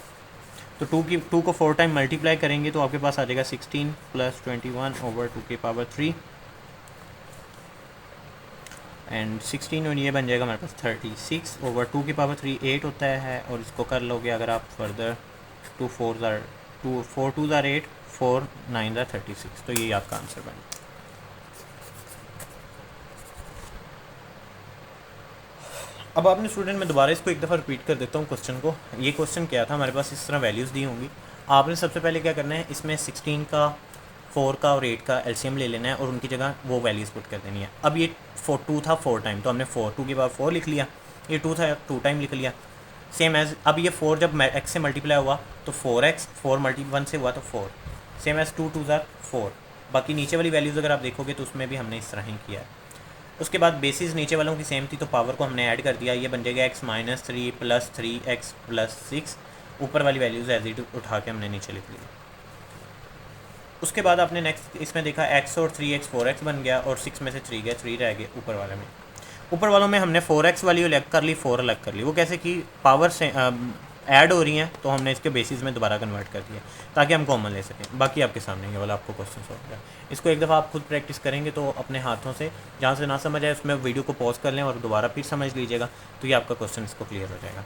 तो 2 को 4 टाइम मल्टीप्लाई करेंगे तो आपके पास आ जाएगा 16 प्लस 21 ओवर 2 की पावर 3 एंड 16, और ये बन जाएगा हमारे पास 36 ओवर 2 की पावर 3 8 होता है, और इसको कर लोगे अगर आप फर्दर 2 4 ज़ार 2 4 2 ज़ार 8 4 9 36, तो ये आपका आंसर बने। अब आपने स्टूडेंट, मैं दोबारा इसको एक दफ़ा रिपीट कर देता हूँ क्वेश्चन को। ये क्वेश्चन क्या था, हमारे पास इस तरह वैल्यूज़ दी होंगी। आपने सबसे पहले क्या करना है, इसमें 16 का, 4 का और 8 का एलसीएम ले लेना है और उनकी जगह वो वैल्यूज़ पुट कर देनी है। अब ये 2 था 4 टाइम, तो हमने 2 की पावर 4 लिख लिया। ये 2 था, 2 टाइम लिख लिया। सेम एज अब ये 4 जब एक्स से मल्टीप्लाई हुआ तो 4x, 4 मल्टी 1 से हुआ तो 4, सेम एज 2 2 ज़ार 4। बाकी नीचे वाली वैल्यूज़ अगर आप देखोगे तो उसमें भी हमने इस तरह ही किया है। उसके बाद बेसिस नीचे वालों की सेम थी, तो पावर को हमने ऐड कर दिया। ये बन जाएगा x-3 + 3x + 6। ऊपर वाली वैल्यूज़ एज इट उठा के हमने नीचे लिख ली। उसके बाद आपने नेक्स्ट इसमें देखा x और 3x 4x बन गया और 6 में से 3 गया, 3 रह गए ऊपर वाले में। ऊपर वालों में हमने 4x वाली अलग कर ली, 4 अलग कर ली। वो कैसे कि पावर से ऐड हो रही हैं, तो हमने इसके बेसिस में दोबारा कन्वर्ट कर दिया ताकि हम कॉमन ले सकें। बाकी आपके सामने ये वाला आपको क्वेश्चन सॉल्व किया। इसको एक दफ़ा आप खुद प्रैक्टिस करेंगे तो अपने हाथों से, जहाँ से ना समझ आए उसमें वीडियो को पॉज कर लें और दोबारा फिर समझ लीजिएगा, तो ये आपका क्वेश्चन इसको क्लियर हो जाएगा।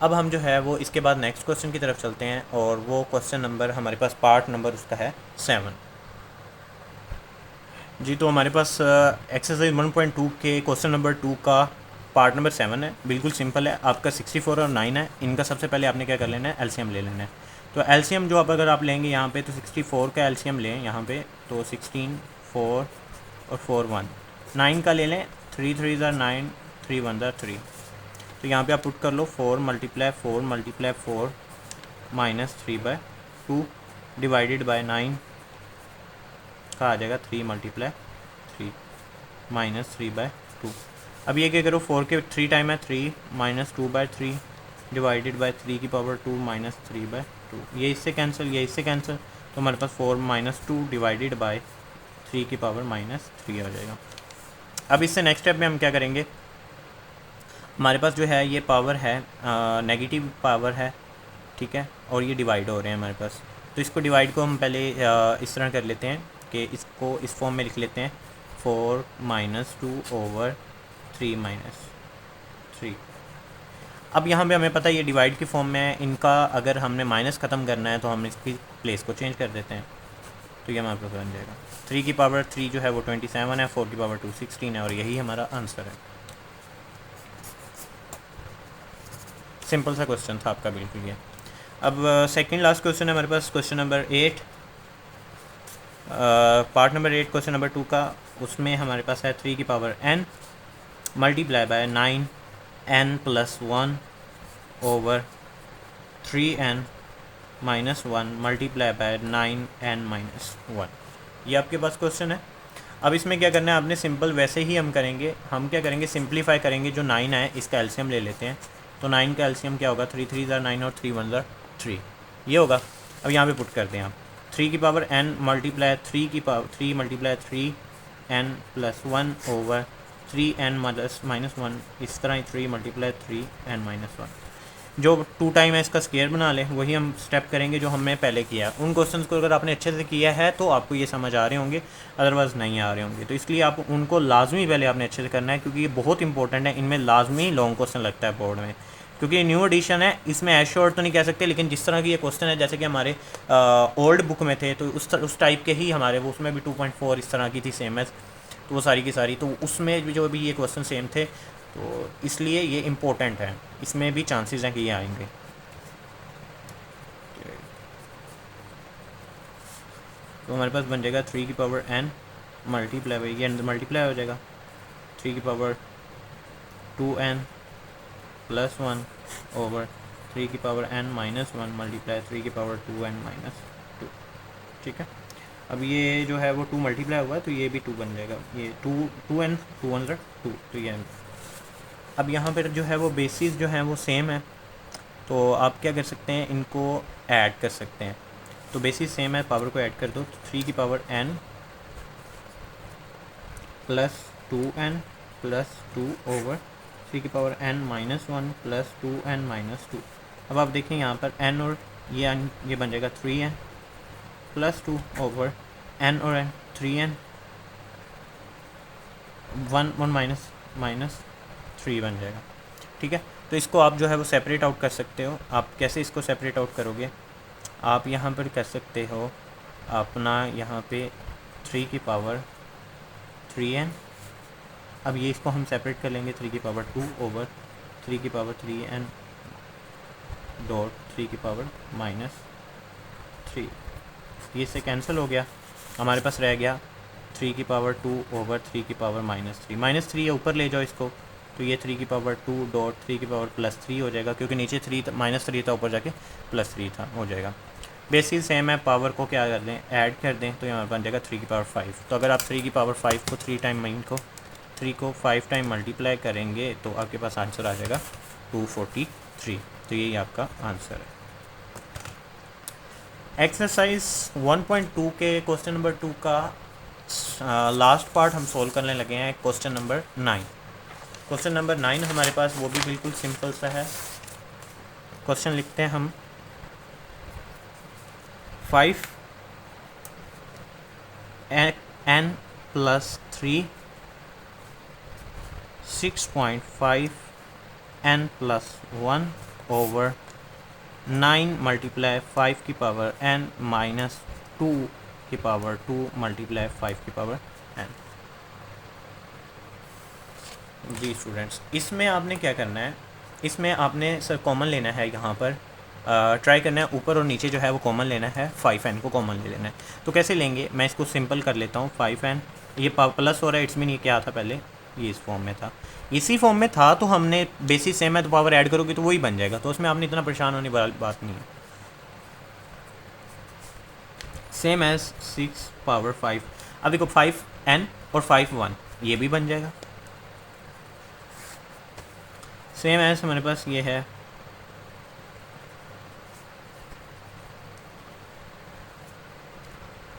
अब हम जो है वो इसके बाद नेक्स्ट क्वेश्चन की तरफ चलते हैं, और वो क्वेश्चन नंबर हमारे पास पार्ट नंबर उसका है 7 जी। तो हमारे पास एक्सरसाइज 1.2 के क्वेश्चन नंबर 2 का पार्ट नंबर 7 है। बिल्कुल सिंपल है, आपका 64 और 9 है। इनका सबसे पहले आपने क्या कर लेना है, एलसीएम ले लेना है। तो एलसीएम जो अगर आप लेंगे यहाँ पे, तो 64 का एलसीएम लें यहाँ पे, तो 16 4 और 4 1। 9 का ले लें, 3 3 ज़ार 9, 3 1 ज़ार 3। तो यहाँ पे आप पुट कर लो 4 × 4 माइनस 3/2 डिवाइडेड बाय 9 का आ जाएगा 3 × 3 माइनस 3/2। अब ये क्या करो, 4 के 3 टाइम है 3 माइनस 2/3 डिवाइडेड बाय 3 की पावर 2 माइनस 3/2। ये इससे कैंसिल, ये इससे कैंसिल, तो हमारे पास 4 - 2 डिवाइडेड बाय 3 की पावर -3 आ जाएगा। अब इससे नेक्स्ट स्टेप में हम क्या करेंगे, हमारे पास जो है ये पावर है नेगेटिव पावर है, ठीक है, और ये डिवाइड हो रहे हैं हमारे पास। तो इसको डिवाइड को हम पहले इस तरह कर लेते हैं कि इसको इस फॉर्म में लिख लेते हैं, 4 - 2/3 - 3। अब यहाँ पे हमें पता है ये डिवाइड की फॉर्म में है, इनका अगर हमने माइनस ख़त्म करना है तो हम इसकी प्लेस को चेंज कर देते हैं, तो ये हमारे पास बन जाएगा 3 की पावर 3 जो है वो 27 है, 4 की पावर 2 16 है, और यही हमारा आंसर है। सिंपल सा क्वेश्चन था आपका, बिल्कुल ये। अब सेकंड लास्ट क्वेश्चन है हमारे पास, question number 8, part number 8 question number 2 का। उसमें हमारे पास है 3 की power n multiply by 9n + 1 over 3n - 1 multiply by 9n - 1। ये आपके पास क्वेश्चन है। अब इसमें क्या करना है आपने, सिंपल वैसे ही हम करेंगे। हम क्या करेंगे, सिंप्लीफाई करेंगे। जो 9 है इसका एलसीएम ले लेते हैं, तो 9 का एलसीएम क्या होगा, 3 3 ज़ार 9 और 3 1 ज़ार 3, ये होगा। अब यहाँ पे पुट करते हैं आप 3 की पावर n मल्टीप्लाई 3 की power 3 multiply 3n + 1 over 3n - 1, इस तरह ही 3 मल्टीप्लाई 3n - 1। जो 2 टाइम है इसका स्क्वायर बना लें, वही हम स्टेप करेंगे जो हमने पहले किया। उन क्वेश्चंस को अगर आपने अच्छे से किया है तो आपको ये समझ आ रहे होंगे, अदरवाइज़ नहीं आ रहे होंगे। तो इसलिए आप उनको लाजमी पहले आपने अच्छे से करना है, क्योंकि ये बहुत इंपॉर्टेंट है। इनमें लाजमी लॉन्ग क्वेश्चन लगता है बोर्ड में, क्योंकि ये न्यू एडिशन है। इसमें एज शॉर्ट तो नहीं कह सकते, लेकिन जिस तरह की ये क्वेश्चन है, जैसे कि हमारे ओल्ड बुक में थे, तो उस टाइप के ही हमारे वो, उसमें भी 2.4 इस तरह की थी सेम एज, तो वो सारी की सारी, तो उसमें भी जो भी ये क्वेश्चन सेम थे, तो इसलिए ये इम्पोर्टेंट है। इसमें भी चांसेस हैं कि ये आएंगे। तो हमारे पास बन जाएगा 3 की पावर n मल्टीप्लाई बाई, ये अंदर मल्टीप्लाई हो जाएगा, 3 की पावर 2n + 1 ओवर 3 की पावर n - 1 मल्टीप्लाई 3 की पावर 2n - 2, ठीक है। अब ये जो है वो 2 मल्टीप्लाई हुआ है, तो ये भी 2 बन जाएगा। ये 2n 2 1 2, तो ये अब यहाँ पर जो है वो बेसिस जो है वो सेम है, तो आप क्या कर सकते हैं, इनको ऐड कर सकते हैं। तो बेसिस सेम है, पावर को ऐड कर दो, तो 3 की पावर n + 2n + 2 ओवर 3 की पावर n - 1 + 2n - 2। अब आप देखें यहाँ पर n और ये बन जाएगा 3n + 2 ओवर n और n 3n 1 माइनस 3 बन जाएगा, ठीक है। तो इसको आप जो है वो सेपरेट आउट कर सकते हो। आप कैसे इसको सेपरेट आउट करोगे, आप यहाँ पर कर सकते हो अपना यहाँ पे 3 की पावर 3n। अब ये इसको हम सेपरेट कर लेंगे, 3 की पावर 2 ओवर 3 की पावर 3n डॉट 3 की पावर -3। ये इससे कैंसिल हो गया, हमारे पास रह गया 3 की पावर 2 ओवर 3 की पावर -3 ये ऊपर ले जाओ इसको, तो ये 3 की पावर 2 डॉट 3 की पावर +3 हो जाएगा, क्योंकि नीचे -3 था, ऊपर जाके +3 था, हो जाएगा। बेसिक सेम है, पावर को क्या कर दें, ऐड कर दें, तो यहाँ बन जाएगा 3 की पावर 5। तो अगर आप 3 की पावर 5 को 3 को 5 टाइम मल्टीप्लाई करेंगे तो आपके पास आंसर आ जाएगा 243। तो यही आपका आंसर है। एक्सरसाइज 1.2 के क्वेश्चन नंबर 2 का लास्ट पार्ट हम सोल्व करने लगे हैं, क्वेश्चन नंबर 9। क्वेश्चन नंबर 9 हमारे पास वो भी बिल्कुल सिंपल सा है। क्वेश्चन लिखते हैं हम, 5n + 3 6.5n + 1 ओवर 9 मल्टीप्लाई 5 की पावर n -2 की पावर 2 मल्टीप्लाई 5 की पावर n। जी स्टूडेंट्स, इसमें आपने क्या करना है, इसमें आपने सर कॉमन लेना है, यहाँ पर ट्राई करना है ऊपर और नीचे जो है वो कॉमन लेना है, 5n को कॉमन ले लेना है। तो कैसे लेंगे, मैं इसको सिंपल कर लेता हूँ। 5n ये प्लस हो रहा है, इट्स मीन ये क्या था, पहले ये इस फॉर्म में था, इसी फॉर्म में था, तो हमने बेसिस सेम है तो पावर ऐड करोगे तो वही बन जाएगा, तो उसमें आपने इतना परेशान होने वाली बात नहीं है। Same as 6 power 5। अब देखो 5n और 5 ये भी बन जाएगा। सेम एज हमारे पास ये है,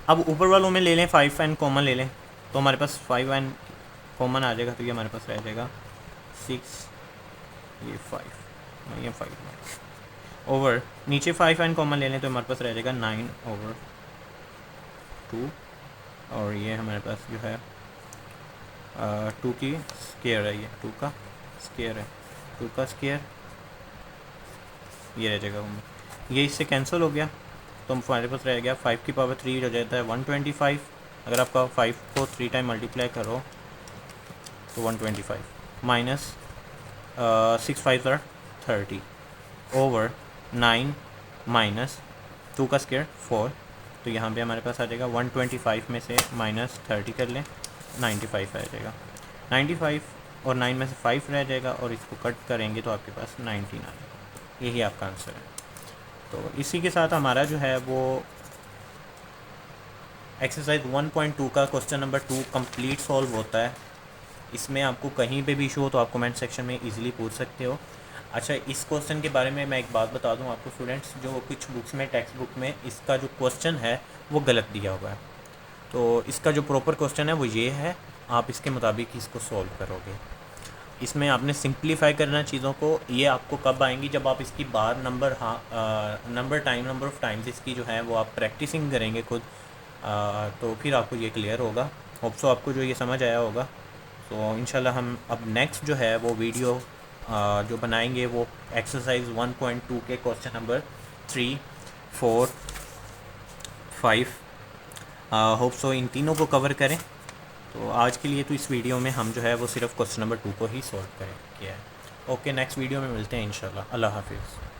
अब ऊपर वालों में ले लें 5n कॉमन ले लें, तो हमारे पास 5n कॉमन आ जाएगा, तो ये हमारे पास रह जाएगा 6, ये 5 ये 5 ओवर नीचे 5n कॉमन ले लें तो हमारे पास रह जाएगा 9 ओवर 2, और ये हमारे पास जो है 2 की स्क्वायर है, ये 2 का स्क्वायर है, 2 का स्क्वायर ये रह जाएगा, ये इससे कैंसिल हो गया, तो हमारे पास रह गया 5 की पावर 3 हो जाता है 125। अगर आपका 5 को 3 टाइम मल्टीप्लाई करो तो 125 माइनस 6 5 30 ओवर 9 माइनस 2 का स्क्वायर 4, तो यहाँ पे हमारे पास आ जाएगा 125 में से -30 कर लें 95 आ जाएगा, 95 और 9 में से 5 रह जाएगा, और इसको कट करेंगे तो आपके पास 19 आ जाएगा। यही आपका आंसर है। तो इसी के साथ हमारा जो है वो एक्सरसाइज 1.2 का क्वेश्चन नंबर 2 कंप्लीट सॉल्व होता है। इसमें आपको कहीं पे भी इशू हो तो आप कमेंट सेक्शन में इजीली पूछ सकते हो। अच्छा, इस क्वेश्चन के बारे में मैं एक बात बता दूं आपको स्टूडेंट्स, जो कुछ बुक्स में, टेक्स्ट बुक में इसका जो क्वेश्चन है वो गलत दिया हुआ है, तो इसका जो प्रॉपर क्वेश्चन है वो ये है, आप इसके मुताबिक इसको सॉल्व करोगे। इसमें आपने सिंप्लीफाई करना चीज़ों को, ये आपको कब आएंगी, जब आप इसकी बार नंबर नंबर ऑफ़ टाइम्स इसकी जो है वो आप प्रैक्टिसिंग करेंगे खुद, तो फिर आपको ये क्लियर होगा। होप सो आपको जो ये समझ आया होगा। तो इंशाल्लाह हम अब नेक्स्ट जो है वो वीडियो जो बनाएंगे वो एक्सरसाइज 1.2 के क्वेश्चन नंबर 3, 4, 5 होप सो इन तीनों को कवर करें। तो आज के लिए तो इस वीडियो में हम जो है वो सिर्फ क्वेश्चन नंबर 2 को ही सॉल्व किया है। ओके, नेक्स्ट वीडियो में मिलते हैं इंशाल्लाह। अल्लाह हाफिज़।